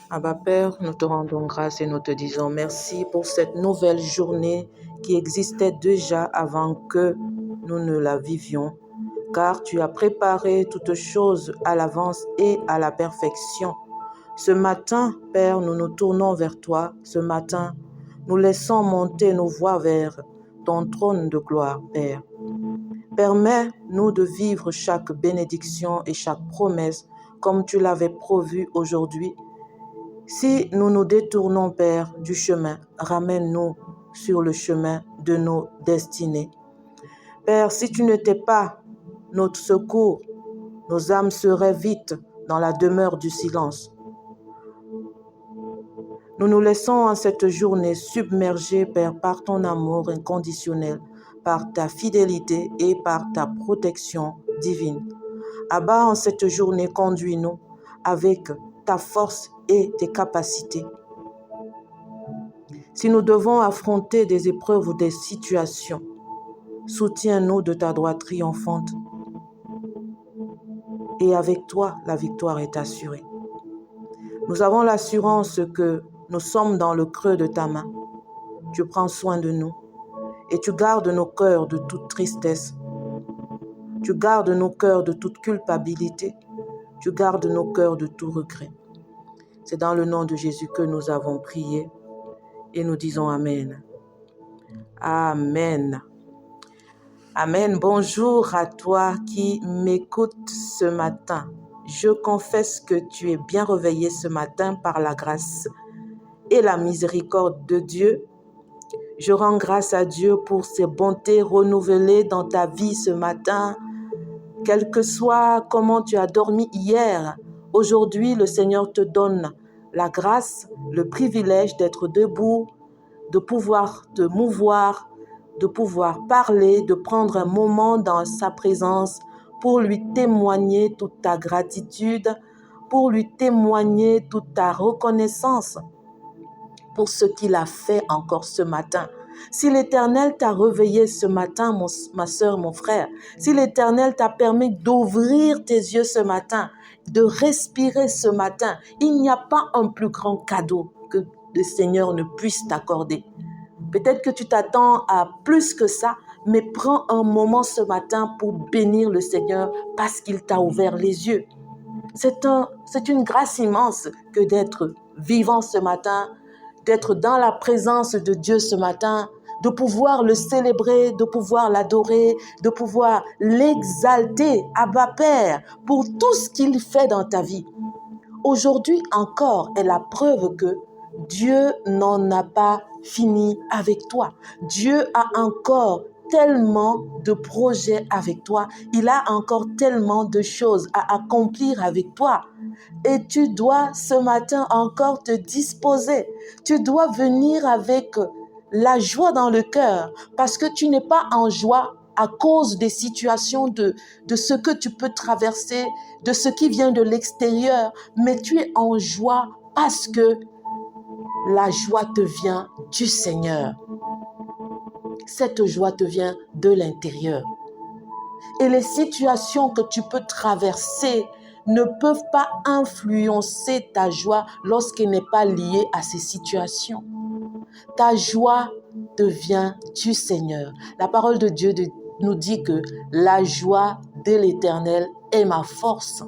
Abba Père, nous te rendons grâce et nous te disons merci pour cette nouvelle journée qui existait déjà avant que nous ne la vivions, car tu as préparé toutes choses à l'avance et à la perfection. Ce matin, Père, nous nous tournons vers toi. Ce matin, nous laissons monter nos voix vers ton trône de gloire, Père. Permets-nous de vivre chaque bénédiction et chaque promesse comme tu l'avais prévu aujourd'hui. Si nous nous détournons, Père, du chemin, ramène-nous sur le chemin de nos destinées. Père, si tu n'étais pas notre secours, nos âmes seraient vite dans la demeure du silence. Nous nous laissons en cette journée submerger, Père, par ton amour inconditionnel, par ta fidélité et par ta protection divine. Abba, en cette journée, conduis-nous avec ta force et tes capacités. Si nous devons affronter des épreuves ou des situations, soutiens-nous de ta droite triomphante. Et avec toi, la victoire est assurée. Nous avons l'assurance que nous sommes dans le creux de ta main. Tu prends soin de nous et tu gardes nos cœurs de toute tristesse. Tu gardes nos cœurs de toute culpabilité. Tu gardes nos cœurs de tout regret. C'est dans le nom de Jésus que nous avons prié et nous disons Amen. Amen. Amen. Bonjour à toi qui m'écoutes ce matin. Je confesse que tu es bien réveillé ce matin par la grâce et la miséricorde de Dieu. Je rends grâce à Dieu pour ses bontés renouvelées dans ta vie ce matin. Quel que soit comment tu as dormi hier, aujourd'hui le Seigneur te donne la grâce, le privilège d'être debout, de pouvoir te mouvoir, de pouvoir parler, de prendre un moment dans sa présence pour lui témoigner toute ta gratitude, pour lui témoigner toute ta reconnaissance pour ce qu'il a fait encore ce matin. Si l'Éternel t'a réveillé ce matin, ma soeur, mon frère, si l'Éternel t'a permis d'ouvrir tes yeux ce matin, de respirer ce matin, il n'y a pas un plus grand cadeau que le Seigneur ne puisse t'accorder. Peut-être que tu t'attends à plus que ça, mais prends un moment ce matin pour bénir le Seigneur parce qu'il t'a ouvert les yeux. C'est une grâce immense que d'être vivant ce matin, d'être dans la présence de Dieu ce matin, de pouvoir le célébrer, de pouvoir l'adorer, de pouvoir l'exalter, Abba Père, pour tout ce qu'il fait dans ta vie. Aujourd'hui encore est la preuve que Dieu n'en a pas fini avec toi. Dieu a encore tellement de projets avec toi. Il a encore tellement de choses à accomplir avec toi. Et tu dois ce matin encore te disposer. Tu dois venir avec la joie dans le cœur parce que tu n'es pas en joie à cause des situations de ce que tu peux traverser, de ce qui vient de l'extérieur, mais tu es en joie parce que la joie te vient du Seigneur. Cette joie te vient de l'intérieur. Et les situations que tu peux traverser ne peuvent pas influencer ta joie lorsqu'elle n'est pas liée à ces situations. Ta joie te vient du Seigneur. La parole de Dieu nous dit que la joie de l'Éternel est ma force.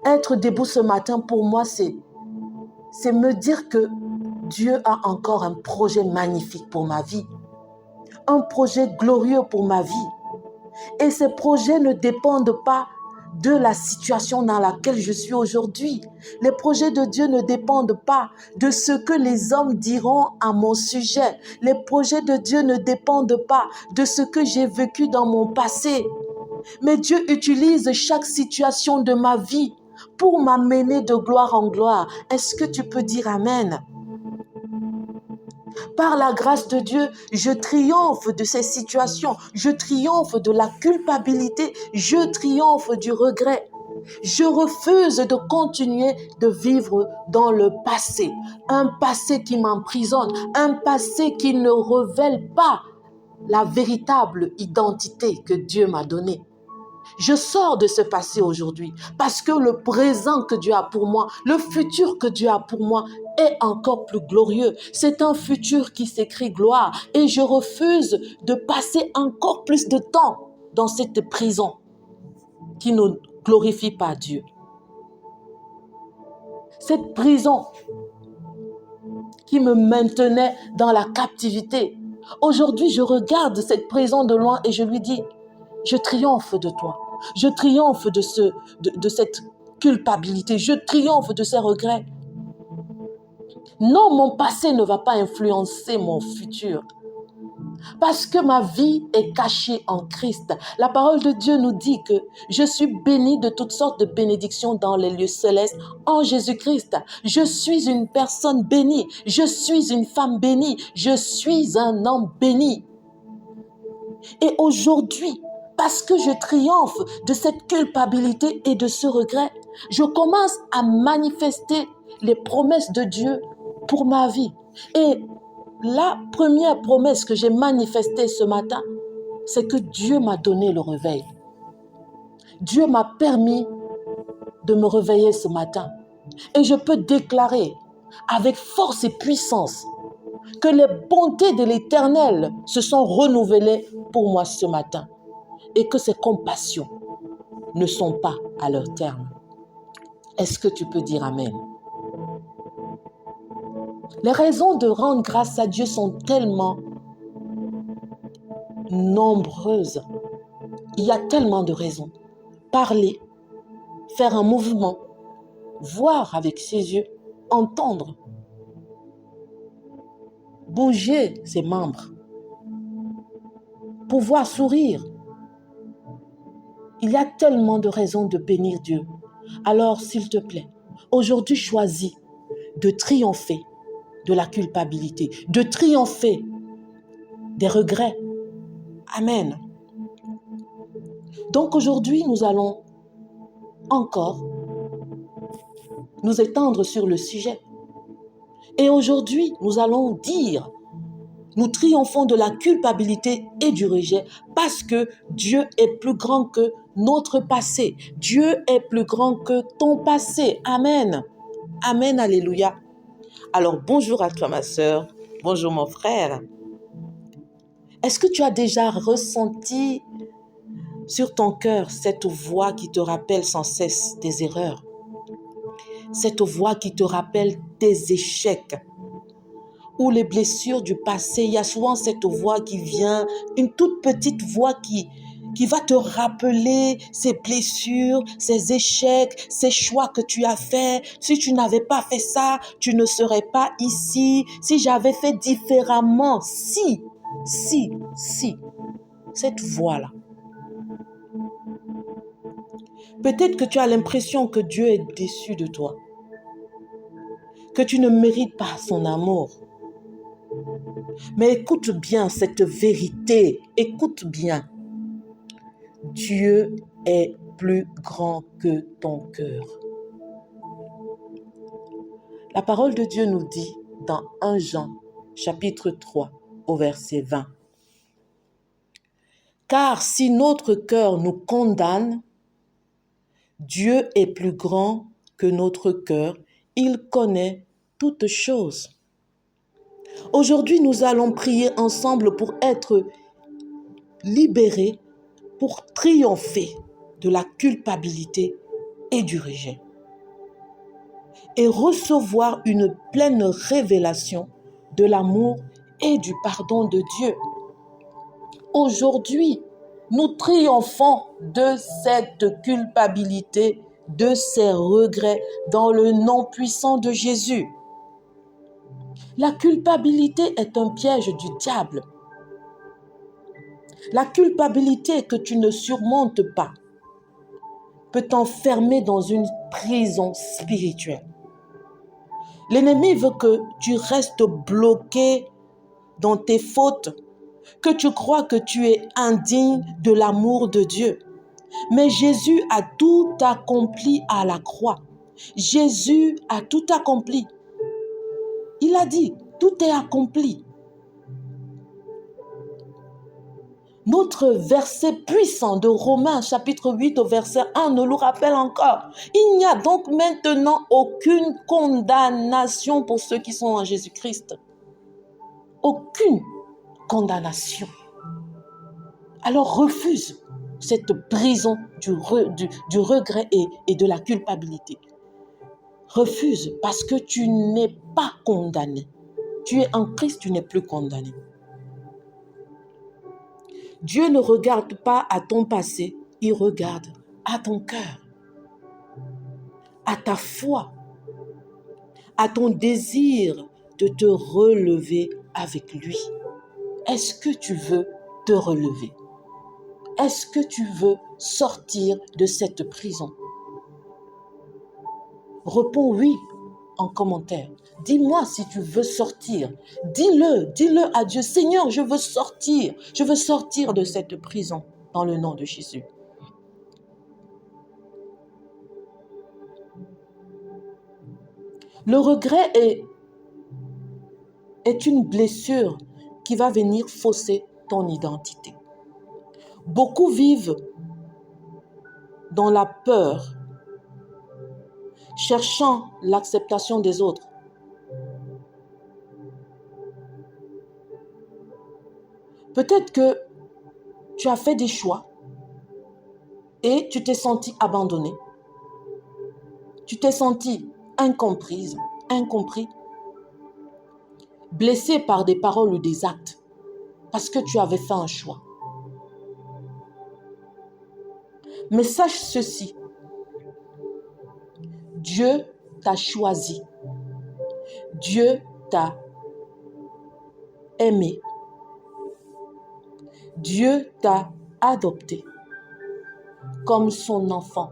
Être debout ce matin, pour moi, c'est me dire que Dieu a encore un projet magnifique pour ma vie. Un projet glorieux pour ma vie. Et ces projets ne dépendent pas de la situation dans laquelle je suis aujourd'hui. Les projets de Dieu ne dépendent pas de ce que les hommes diront à mon sujet. Les projets de Dieu ne dépendent pas de ce que j'ai vécu dans mon passé. Mais Dieu utilise chaque situation de ma vie pour m'amener de gloire en gloire. Est-ce que tu peux dire Amen? Par la grâce de Dieu, je triomphe de ces situations. Je triomphe de la culpabilité. Je triomphe du regret. Je refuse de continuer de vivre dans le passé. Un passé qui m'emprisonne. Un passé qui ne révèle pas la véritable identité que Dieu m'a donnée. Je sors de ce passé aujourd'hui parce que le présent que Dieu a pour moi, le futur que Dieu a pour moi est encore plus glorieux. C'est un futur qui s'écrit gloire et je refuse de passer encore plus de temps dans cette prison qui ne glorifie pas Dieu. Cette prison qui me maintenait dans la captivité. Aujourd'hui, je regarde cette prison de loin et je lui dis, je triomphe de toi. Je triomphe de cette culpabilité. Je triomphe de ces regrets. Non, mon passé ne va pas influencer mon futur. Parce que ma vie est cachée en Christ. La parole de Dieu nous dit que je suis bénie de toutes sortes de bénédictions dans les lieux célestes en Jésus-Christ. Je suis une personne bénie. Je suis une femme bénie. Je suis un homme béni. Et aujourd'hui, parce que je triomphe de cette culpabilité et de ce regret, je commence à manifester les promesses de Dieu pour ma vie. Et la première promesse que j'ai manifestée ce matin, c'est que Dieu m'a donné le réveil. Dieu m'a permis de me réveiller ce matin. Et je peux déclarer avec force et puissance que les bontés de l'Éternel se sont renouvelées pour moi ce matin et que ses compassions ne sont pas à leur terme. Est-ce que tu peux dire Amen? Les raisons de rendre grâce à Dieu sont tellement nombreuses. Il y a tellement de raisons. Parler, faire un mouvement, voir avec ses yeux, entendre, bouger ses membres, pouvoir sourire. Il y a tellement de raisons de bénir Dieu. Alors, s'il te plaît, aujourd'hui, choisis de triompher de la culpabilité, de triompher des regrets. Amen. Donc aujourd'hui, nous allons encore nous étendre sur le sujet. Et aujourd'hui, nous allons dire, nous triomphons de la culpabilité et du rejet parce que Dieu est plus grand que notre passé. Dieu est plus grand que ton passé. Amen. Amen, alléluia. Alors, bonjour à toi, ma sœur. Bonjour, mon frère. Est-ce que tu as déjà ressenti sur ton cœur cette voix qui te rappelle sans cesse tes erreurs? Cette voix qui te rappelle tes échecs ou les blessures du passé? Il y a souvent cette voix qui vient, une toute petite voix qui va te rappeler ces blessures, ces échecs, ces choix que tu as faits. Si tu n'avais pas fait ça, tu ne serais pas ici. Si j'avais fait différemment, si. Cette voix-là. Peut-être que tu as l'impression que Dieu est déçu de toi, que tu ne mérites pas son amour. Mais écoute bien cette vérité, écoute bien. Dieu est plus grand que ton cœur. La parole de Dieu nous dit dans 1 Jean, chapitre 3, au verset 20. Car si notre cœur nous condamne, Dieu est plus grand que notre cœur. Il connaît toutes choses. Aujourd'hui, nous allons prier ensemble pour être libérés, pour triompher de la culpabilité et du rejet. Et recevoir une pleine révélation de l'amour et du pardon de Dieu. Aujourd'hui, nous triomphons de cette culpabilité, de ces regrets dans le nom puissant de Jésus. La culpabilité est un piège du diable. La culpabilité que tu ne surmontes pas peut t'enfermer dans une prison spirituelle. L'ennemi veut que tu restes bloqué dans tes fautes, que tu crois que tu es indigne de l'amour de Dieu. Mais Jésus a tout accompli à la croix. Jésus a tout accompli. Il a dit, tout est accompli. Notre verset puissant de Romains chapitre 8 au verset 1 nous le rappelle encore. Il n'y a donc maintenant aucune condamnation pour ceux qui sont en Jésus-Christ. Aucune condamnation. Alors refuse cette prison du regret et de la culpabilité. Refuse parce que tu n'es pas condamné. Tu es en Christ, tu n'es plus condamné. Dieu ne regarde pas à ton passé, il regarde à ton cœur, à ta foi, à ton désir de te relever avec lui. Est-ce que tu veux te relever? Est-ce que tu veux sortir de cette prison? Réponds oui en commentaire. Dis-moi si tu veux sortir. Dis-le à Dieu. Seigneur, je veux sortir de cette prison dans le nom de Jésus. Le regret est une blessure qui va venir fausser ton identité. Beaucoup vivent dans la peur, cherchant l'acceptation des autres. Peut-être que tu as fait des choix et tu t'es senti abandonné. Tu t'es senti incomprise, incompris, blessé par des paroles ou des actes parce que tu avais fait un choix. Mais sache ceci, Dieu t'a choisi, Dieu t'a aimé, Dieu t'a adopté comme son enfant.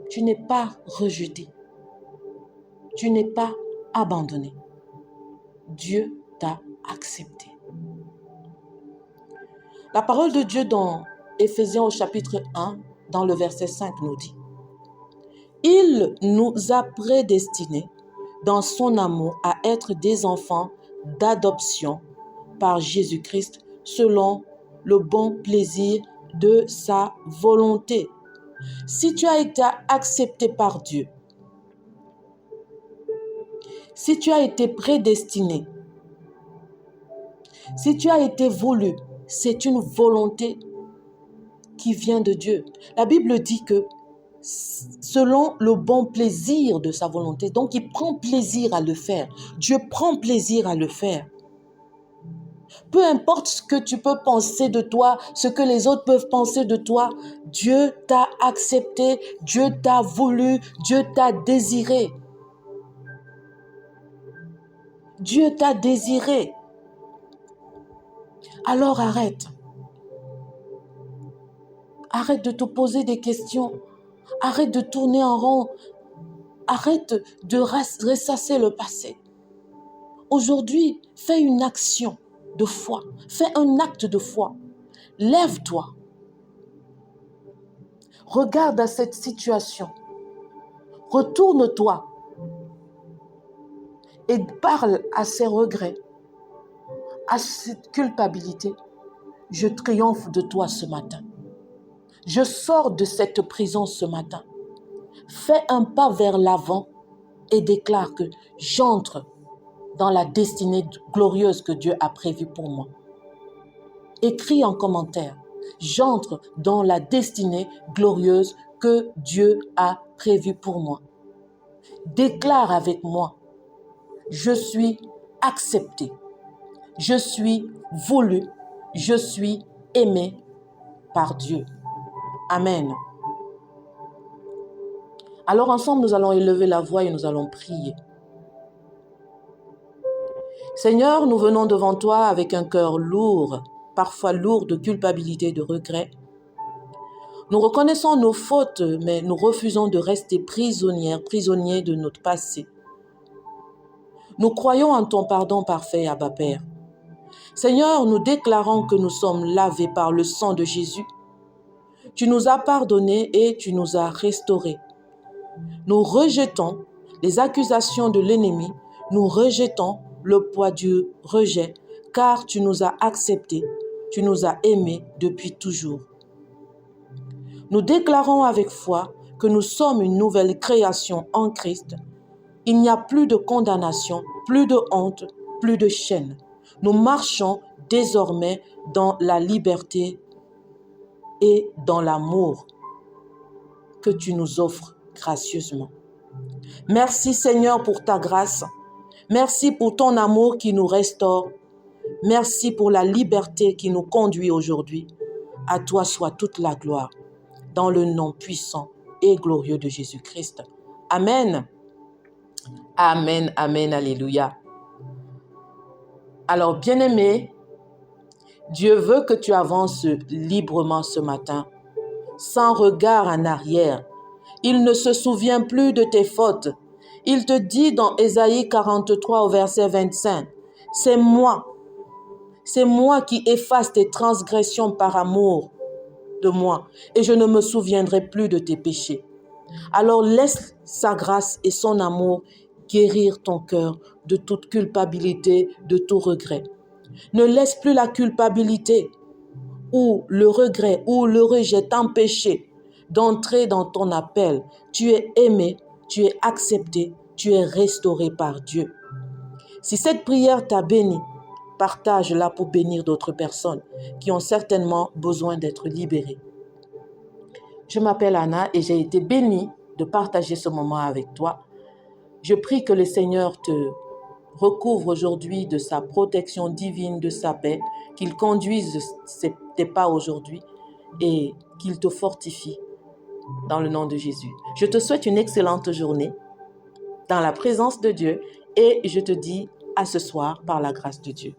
Tu n'es pas rejeté, tu n'es pas abandonné. Dieu t'a accepté. La parole de Dieu dans Éphésiens au chapitre 1, dans le verset 5 nous dit: Il nous a prédestinés dans son amour à être des enfants d'adoption par Jésus-Christ selon le bon plaisir de sa volonté. Si tu as été accepté par Dieu, si tu as été prédestiné, si tu as été voulu, c'est une volonté qui vient de Dieu. La Bible dit que selon le bon plaisir de sa volonté, donc il prend plaisir à le faire. Dieu prend plaisir à le faire. Peu importe ce que tu peux penser de toi, ce que les autres peuvent penser de toi, Dieu t'a accepté, Dieu t'a voulu, Dieu t'a désiré. Dieu t'a désiré. Alors arrête. Arrête de te poser des questions. Arrête de tourner en rond. Arrête de ressasser le passé. Aujourd'hui, fais une action de foi. Fais un acte de foi. Lève-toi. Regarde à cette situation. Retourne-toi. Et parle à ces regrets, à cette culpabilité. Je triomphe de toi ce matin. Je sors de cette prison ce matin. Fais un pas vers l'avant et déclare que j'entre dans la destinée glorieuse que Dieu a prévue pour moi. Écris en commentaire: j'entre dans la destinée glorieuse que Dieu a prévue pour moi. Déclare avec moi: je suis accepté, je suis voulu, je suis aimé par Dieu. Amen. Alors ensemble, nous allons élever la voix et nous allons prier. Seigneur, nous venons devant toi avec un cœur lourd, parfois lourd de culpabilité, de regret. Nous reconnaissons nos fautes, mais nous refusons de rester prisonniers de notre passé. Nous croyons en ton pardon parfait, Abba Père. Seigneur, nous déclarons que nous sommes lavés par le sang de Jésus. Tu nous as pardonnés et tu nous as restaurés. Nous rejetons les accusations de l'ennemi, nous rejetons le poids du rejet, car tu nous as acceptés, tu nous as aimés depuis toujours. Nous déclarons avec foi que nous sommes une nouvelle création en Christ. Il n'y a plus de condamnation, plus de honte, plus de chaîne. Nous marchons désormais dans la liberté et dans l'amour que tu nous offres gracieusement. Merci Seigneur pour ta grâce. Merci pour ton amour qui nous restaure. Merci pour la liberté qui nous conduit aujourd'hui. À toi soit toute la gloire. Dans le nom puissant et glorieux de Jésus-Christ. Amen. Amen, amen, alléluia. Alors, bien-aimé, Dieu veut que tu avances librement ce matin, sans regard en arrière. Il ne se souvient plus de tes fautes. Il te dit dans Ésaïe 43 au verset 25, « C'est moi qui efface tes transgressions par amour de moi, et je ne me souviendrai plus de tes péchés. » Alors laisse sa grâce et son amour guérir ton cœur de toute culpabilité, de tout regret. Ne laisse plus la culpabilité ou le regret ou le rejet t'empêcher d'entrer dans ton appel. Tu es aimé, tu es accepté, tu es restauré par Dieu. Si cette prière t'a béni, partage-la pour bénir d'autres personnes qui ont certainement besoin d'être libérées. Je m'appelle Anna et j'ai été bénie de partager ce moment avec toi. Je prie que le Seigneur te recouvre aujourd'hui de sa protection divine, de sa paix, qu'il conduise tes pas aujourd'hui et qu'il te fortifie dans le nom de Jésus. Je te souhaite une excellente journée dans la présence de Dieu et je te dis à ce soir par la grâce de Dieu.